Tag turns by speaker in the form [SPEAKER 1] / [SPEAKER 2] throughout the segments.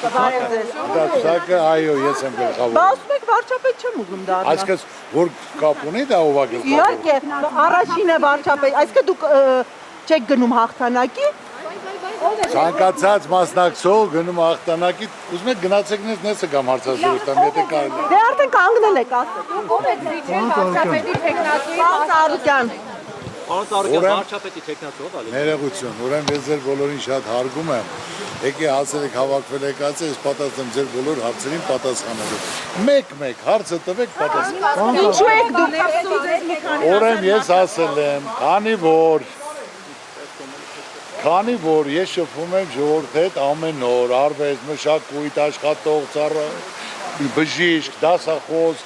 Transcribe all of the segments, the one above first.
[SPEAKER 1] Դասակը այո, ես եմ գլխավորում։
[SPEAKER 2] Բա ասում եք վարչապետ չեմ ուզում դառնալ։
[SPEAKER 1] Այսինքն որ կապ ունի դա ով է գլխավորում։
[SPEAKER 2] Իհարկե, առաջինը վարչապետ, այսինքն դուք չեք գնում հաղթանակի։
[SPEAKER 1] Ցանկացած մասնակցող գնում հաղթանակի, ուզում եք գնացեք նեսը կամ հարցազրույցում, եթե կարելի է։
[SPEAKER 2] Դե արդեն կանգնել եք ասեք։
[SPEAKER 3] Ո՞վ է դրիչել վարչապետի տեխնացուի
[SPEAKER 2] Սարուկյան։
[SPEAKER 4] Պարոն Սարուկյան, վարչապետի տեխնացուով ալի։
[SPEAKER 1] Ներողություն, ուրեմն ես ձեր բոլորին շատ հարգում եմ։ Եկե հասել եք հավաքվել եք ասել, ես պատասխանում ձեր բոլոր հարցերին պատասխանելու։ Մեկ-մեկ հարցը տվեք պատասխան։
[SPEAKER 2] Ինչու եք դուք
[SPEAKER 1] Ուրեմն ես ասել եմ, քանի որ ես շփվում եմ ժողովրդի հետ ամեն օր, արվեստ, մշակույթ, աշխատող, ծառայ, բժիշկ, դասախոս,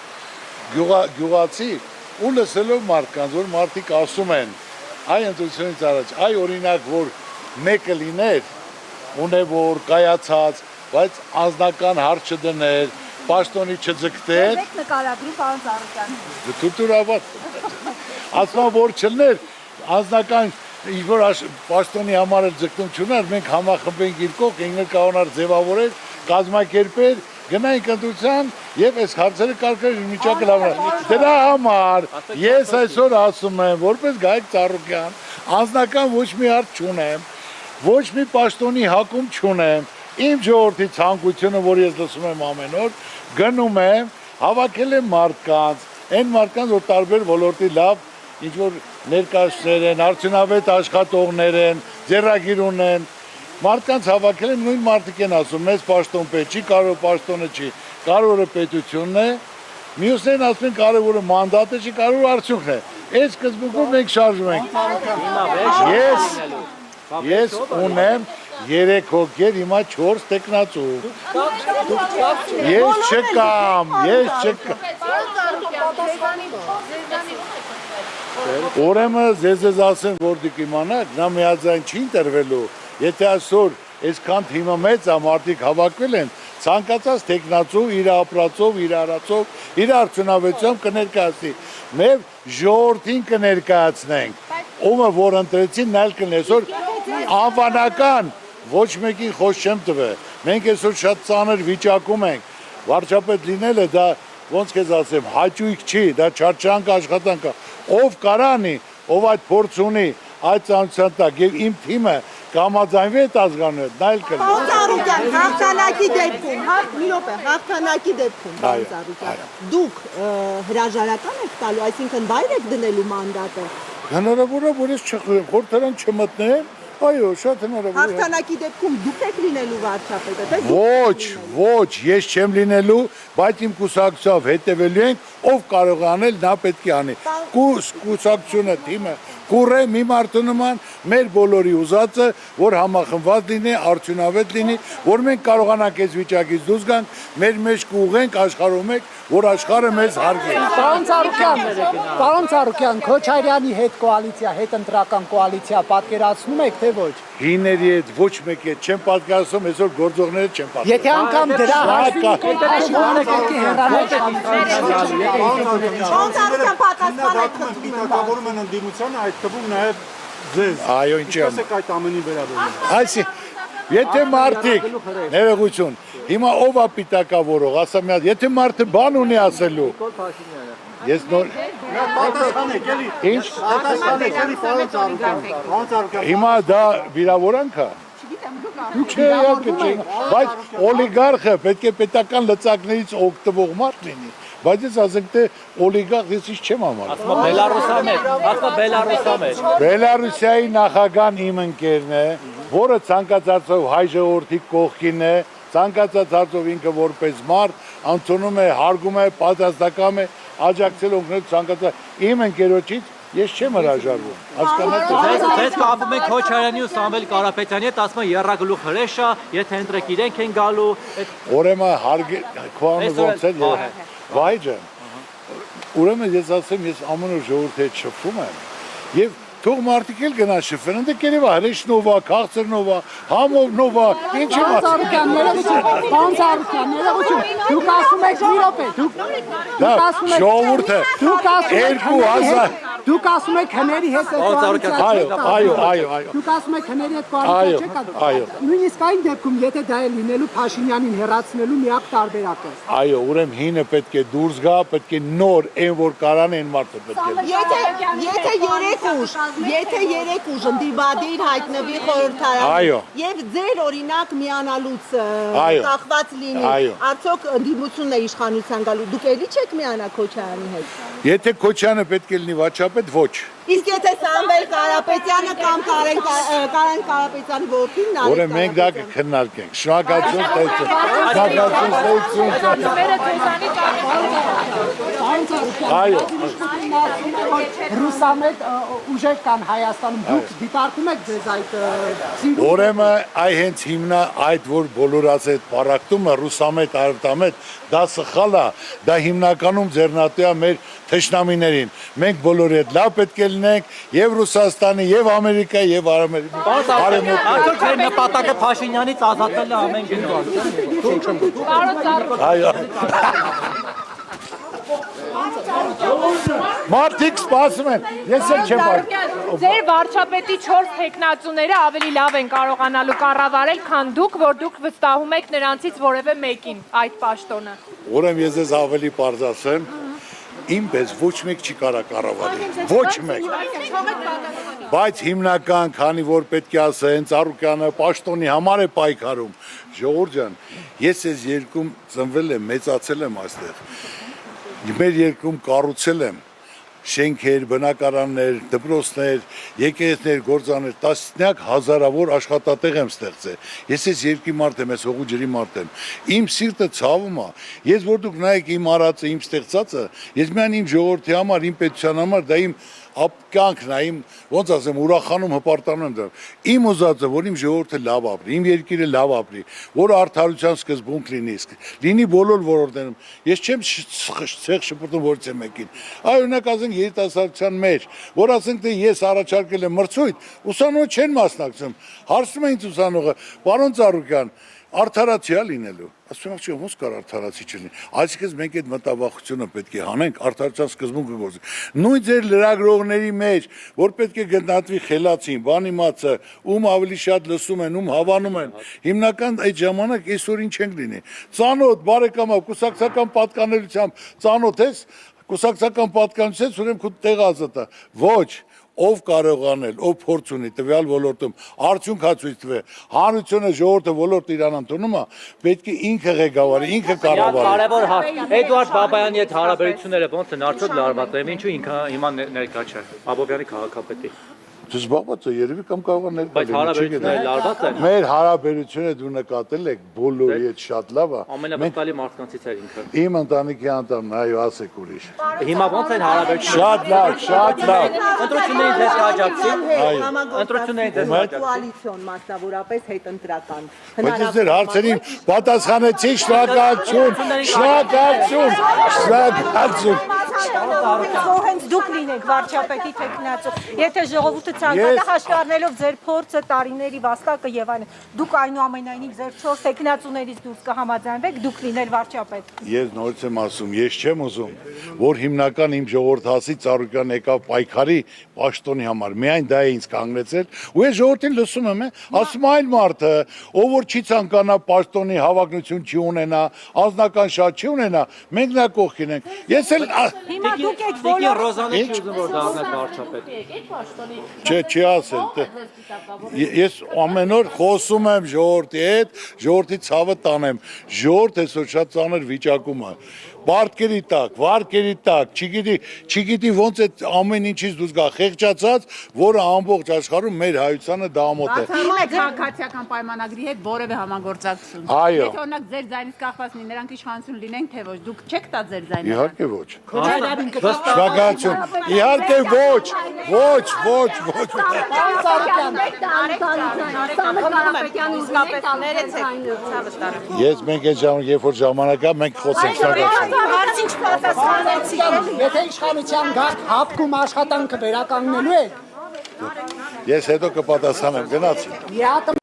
[SPEAKER 1] գյուղացի ու լսելով մարդկանց, որ մարդիկ ասում են, այ ընտրությունից առաջ, այ օրինակ, որ մեկը լիներ, ունևոր, կայացած, բայց անձնական հարց չդներ, պաշտոնի չձգտեր,
[SPEAKER 3] նկարագրում պարոն Սարուկյան։
[SPEAKER 1] դուտուրավատ, ասում որ չլներ, անձնական ինչ-որ պաշտոնի համար էլ ձգտում չուներ, մենք համախմբենք իր կողք, ինքներ կանոներ ձևավորել, կազմակերպել, գնայինք ընտրության եւ այս հարցերը կարգել միջակայք լավն։ Դրա համար ես այսօր ասում եմ, որպես Գայք Ծառուկյան, անձնական ոչ մի հարց չունեմ, ոչ մի պաշտոնի հակում չունեմ, իմ ժողովրդի ցանկությունը, որ ես լսում եմ ամեն օր, գնում եմ, հավաքել եմ մարդկանց, այն մարդկանց, որ տարբեր ոլորտի լավ ինչ-որ ներկայացներ են, արդյունավետ աշխատողներ են, ձեռագիր ունեն, մարդկանց հավաքել են, նույն մարդիկ են ասում, մեզ պաշտոն պետք չի, կարևոր պաշտոնը չի, կարևորը պետությունն է, մյուսներն ասում են կարևորը մանդատը չի, կարևորը արդյունքն է։ Այս սկզբունքով մենք շարժվում ենք։ Ես ունեմ 3 հոգեր, հիմա 4 տեխնացու։ Ես չկամ։ Ուրեմն ձեզ ասեմ, որ դուք իմանաք, նա միաձայն չի ընտրվելու, եթե այսօր այսքան թիմը մեծ է, մարդիկ հավաքվել են, ցանկացած տեխնացու իր ապրածով, իր արածով, իր արդյունավետությամբ կներկայացնի։ Մեր ժողովրդին կներկայացնենք, ումը որ ընտրեցին, նա էլ կլինի այսօր անվանական ոչ մեկին խոսք չեմ տվել։ Մենք այսօր շատ ծանր վիճակում ենք, վարչապետ լինելը դա ոնց կեզ ասեմ, հաճույք չի, դա չարչանք աշխատանք է, ով կարանի, ով այդ փորձ ունի, այդ ծանոթության տակ եւ իմ թիմը կամաձայնվի այդ ազգանու հետ, նա էլ կլինի։
[SPEAKER 2] Պարոն Սարուկյան, հաղթանակի դեպքում, մի րոպե, հաղթանակի դեպքում, պարոն Սարուկյան, դուք հրաժարական եք տալու, այսինքն վայր եք դնելու մանդատը։
[SPEAKER 1] Հնարավոր է, որ ես խորհրդարան չմտնեմ, այո, շատ հնարավոր է։
[SPEAKER 2] Հաղթանակի դեպքում դուք եք լինելու վարչապետը, թե
[SPEAKER 1] Ոչ, ես չեմ լինելու, բայց իմ կուսակցությամբ հետևելու ենք, ով կարող է անել, նա պետք է անի։ Կուսակցությունը թիմը կուռե մի մարդու նման մեր բոլորի ուզածը, որ համախմբված լինի, արդյունավետ լինի, որ մենք կարողանանք այս վիճակից դուրս գանք, մեր մեջ կուղենք աշխարհում եք, որ աշխարհը մեզ հարգի։
[SPEAKER 5] Պարոն Սարուկյան, Քոչարյանի հետ կոալիցիա, հետ ընտրական կոալիցիա պատկերացնում եք, թե ոչ։
[SPEAKER 1] Հիների հետ ոչ մեկի հետ չեմ պատկերացնում, այսօր գործողները չեմ պատկերացնում։
[SPEAKER 5] Եթե անգամ դրա
[SPEAKER 6] Դիտակավորում են ընդդիմությանը, այդ թվում նաև ձեզ։
[SPEAKER 1] Այո, ինչի՞ եմ։
[SPEAKER 6] Ասեք այդ ամենի վերաբերյալ։
[SPEAKER 1] Եթե մարդիկ, ներողություն, հիմա ով է պիտակավորող, ասա մի հատ, եթե մարդը բան ունի ասելու։ Ես նոր
[SPEAKER 6] Պատասխանեք, էլի։
[SPEAKER 1] Ինչ։
[SPEAKER 6] Պատասխանեք, էլի պարոն Սարուկյան։
[SPEAKER 1] Հիմա դա վիրավորանք է։ Չէ, իհարկե չէ, բայց օլիգարխը պետք է պետական լծակներից օգտվող մարդ լինի, բայց ես ասենք թե օլիգարխ ես ինչ չեմ համար։ Բելարուսիայի նախագահան իմ ընկերն է, որը ցանկացածով հայ ժողովրդի կողքին է, ցանկացած հարցով ինքը որպես մարդ ընդունում է, հարգում է, պատասխանում է, աջակցել օգնել ցանկացած իմ ընկերոջից ես չեմ հրաժարվում։ Հասկանաք։
[SPEAKER 4] Ձեզ կապում ենք Քոչարյանի ու Սամվել Կարապետյանի հետ, ասում են եռագլուխ հրեշա, եթե ընտրեք իրենք են գալու։
[SPEAKER 1] Ուրեմն քոանը ոնց է։ Վայ ջան։ Ուրեմն ես ասեմ, ես ամեն օր ժողովրդի հետ շփվում եմ եւ թող մարդիկ էլ գնան շփվեն, ընդ կերևա հրեշնովա, քաղցրնովա, համովնովա, ինչի՞
[SPEAKER 5] Պարոն Սարուկյան, դուք ասում եք մի րոպե, դուք
[SPEAKER 1] ժողովուրդը
[SPEAKER 5] Դուք ասում եք հների հետ կոալիցիա չեք կազմել։
[SPEAKER 1] Այո։
[SPEAKER 5] Դուք ասում եք հների հետ կոալիցիա չեք կազմել։ Նույնիսկ այն դեպքում, եթե դա է լինելու Փաշինյանին հեռացնելու միակ տարբերակը։
[SPEAKER 1] Այո, ուրեմն հինը պետք է դուրս գա, պետք է նոր այն որ կարան այն մարդը պետք է։
[SPEAKER 2] Եթե երեք ուժ ընդդիմադիր հայտնվի խորհրդարանում եւ ձեր օրինակ միանալուց կախված լինի, արդյոք ընդդիմությունն է իշխանության գալու, դուք էլի չեք միանա Քոչարյանի հետ։
[SPEAKER 1] Եթե Քոչյանը պետք է լինի վաճառապետ, ոչ։
[SPEAKER 2] Իսկ եթե Սամվել Կարապետյանը կամ Կարեն Կարապետյանի որդին նարեկ։
[SPEAKER 1] Ուրեմն մենք դա կքննարկենք։ Շնորհակալություն, Այո։
[SPEAKER 5] Ռուսամետ ուժեր կան Հայաստանում, դուք դիտարկում եք ձեզ այդ սիրուն։
[SPEAKER 1] Ուրեմն այ հենց հիմնա այդ որ բոլորած այդ պարակտումը ռուսամետ, արևտամետ, դա սխալ է, դա հիմնականում ձեռնատու է մեր թշնամիներին։ Մենք բոլորը այդ լավ պետք է լինենք եւ Ռուսաստանի, եւ Ամերիկայի, եւ Արևմուտքի։
[SPEAKER 4] Արդյոք ձեր նպատակը Փաշինյանից ազատելը ամեն գնով։
[SPEAKER 1] Այո։ Մարդիկ սպասում են, ես էլ չեմ բարդ։
[SPEAKER 3] Ձեր վարչապետի 4 տեխնացուները ավելի լավ են կարողանալու կառավարել, քան դուք, որ դուք վստահում եք նրանցից որևէ մեկին այդ պաշտոնը։
[SPEAKER 1] Ուրեմն ես ձեզ ավելի պարզացեմ, ինպես ոչ մեկ չի կարա կառավարել, ոչ մեկ։ Բայց հիմնական, քանի որ պետք է ասեն, Ծառուկյանը պաշտոնի համար է պայքարում, ժողովուրդ ջան, ես այս երկում ծնվել եմ, մեծացել եմ այստեղ։ Մեր երկում կառուցել եմ շենքեր, բնակարաններ, դպրոցներ, եկեղեցիներ, գործարաններ, տասնյակ հազարավոր աշխատատեղ եմ ստեղծել։ Ես այս երկրի մարդ եմ, ես հողու ջրի մարդ եմ։ Իմ սիրտը ցավում է։ Ես որ դուք նայեք իմ արածը, իմ ստեղծածը, ես միայն իմ ժողովրդի համար, իմ պետության համար, դա իմ ապկանքն է, իմ ոնց ասեմ, ուրախանում հպարտանում եմ դա։ Իմ ուզածը, որ իմ ժողովուրդը լավ ապրի, իմ երկիրը լավ ապրի, որ արդարության սկզբունք լինի բոլոր ոլորտներում։ Ես չեմ ցեղ շփոթում որից է մեկին։ Այ օրինակ ասենք երիտասարդության մեջ, որ ասենք թե ես առաջարկել եմ մրցույթ, ուսանողը չեն մասնակցում։ Հարցնում են ինձ ուսանողը, պարոն Ծառուկյան, արդարացիա լինելու։ Ասում եմ, ոնց կար արդարացի չլինի։ Այսինքն մենք այդ մտավախությունը պետք է հանենք, արդարության սկզբունքը գործենք։ Նույն ձեր լրագրողների մեջ, որ պետք է գտնվի խելացին, բանիմացը, ում ավելի շատ լսում են, ում հավանում են։ Հիմնական այդ ժամանակ այսօրին չենք լինի։ Ծանոթ, բարեկամա, կուսակցական պատկանելությամբ ծանոթ ես, կուսակցական պատկանելուց ուրեմն քո տեղ ազատա։ Ոչ, ով կարող անել, ով փորձ ունի տվյալ ոլորտում, արդյունք հացույց տվե, հանրությունը ժողովուրդը ոլորտը իրան ընդունում է, պետք է ինքը ղեկավարի, ինքը կառավարի։
[SPEAKER 4] Կարևոր հարց։ Էդուարդ Բաբայանի հետ հարաբերությունները ոնց են արդյոք լարված են, ինչու ինքը հիմա ներկա չէ, Աբովյանի քաղաքապետի։
[SPEAKER 1] Դու զբաղված ես երևի կամ կարող է ներկա
[SPEAKER 4] Բայց հարաբերությունները լարված են։
[SPEAKER 1] Մեր հարաբերությունը դու նկատել եք բոլորի հետ շատ լավ է։
[SPEAKER 4] Ամենավտալի մարդկանցից էր ինքը։
[SPEAKER 1] Իմ ընտանիքի անդամն, այո, ասեք ուրիշ։
[SPEAKER 4] Հիմա ոնց են հարաբերությունները։
[SPEAKER 1] Շատ լավ, շատ լավ։
[SPEAKER 4] Ընտրություններին դες կաջակցի։ Ընտրություններին դες կաջակցի։
[SPEAKER 2] Կոալիցիոն մասնավորապես հետընտրական։
[SPEAKER 1] Բայց ես ձեր հարցերին պատասխանեցի, շնորհակալություն, շնորհակալություն, շնորհակալություն։
[SPEAKER 3] Հենց դուք լինեք վարչապետի տեխնացու։ Եթե ժողովուրդը ցանկացա հաշվի առնելով ձեր փորձը, տարիների վաստակը եւ այլն, դուք այնուամենայնիվ ձեր 4 տեխնացուներից դուրս կհամաձայնվեք, դուք լինել վարչապետ։
[SPEAKER 1] Ես նորից եմ ասում, ես չեմ ուզում, որ հիմնական իմ ժողովրդասի Ծառուկյան եկավ պայքարի պաշտոնի համար։ Միայն դա է ինձ կանգնեցել, ու ես ժողովրդին լսում եմ, ասում այլ մարդը, ով որ չի ցանկանա պաշտոնի հավակնություն չի ունենա, անձնական շատ չի ունենա, մենք նա կողքին ենք։ Ես էլ
[SPEAKER 3] Հիմա դուք եք
[SPEAKER 4] Տիկին Ռոզանը չի ուզում որ դառնա վարչապետ։
[SPEAKER 1] չի ասել։ Ես ամեն օր խոսում եմ ժողովրդի հետ, ժողովրդի ցավը տանեմ։ Ժողովուրդը այսօր շատ ծանր վիճակում է։ Բարտկերի տակ, վարկերի տակ, չգիտի ոնց է ամեն ինչից դուրս գա, խեղճացած, որը ամբողջ աշխարհում մեր հայությանը դա ամոթ է։
[SPEAKER 7] Բացառում եք քաղաքացիական պայմանագրի հետ որևէ համագործակցություն։
[SPEAKER 1] Այո։
[SPEAKER 7] Եթե օրինակ ձեր ձայնից կախված լինի, նրանք իշխանություն լինեն, թե ոչ, դուք չեք տա ձեր ձայնը։
[SPEAKER 1] Իհարկե ոչ։ Շնորհակալություն։ Իհարկե ոչ։ Ես մենք այդ ժամանակ, երբ որ ժամանակ է, մենք խոսենք շնորհակալություն։
[SPEAKER 3] Հարցին չպատասխանեցիք։
[SPEAKER 5] Եթե իշխանության գաք հապկում աշխատանքը վերականգնելու եք,
[SPEAKER 1] Ես հետո կպատասխանեմ, գնացի։
[SPEAKER 5] Իրատը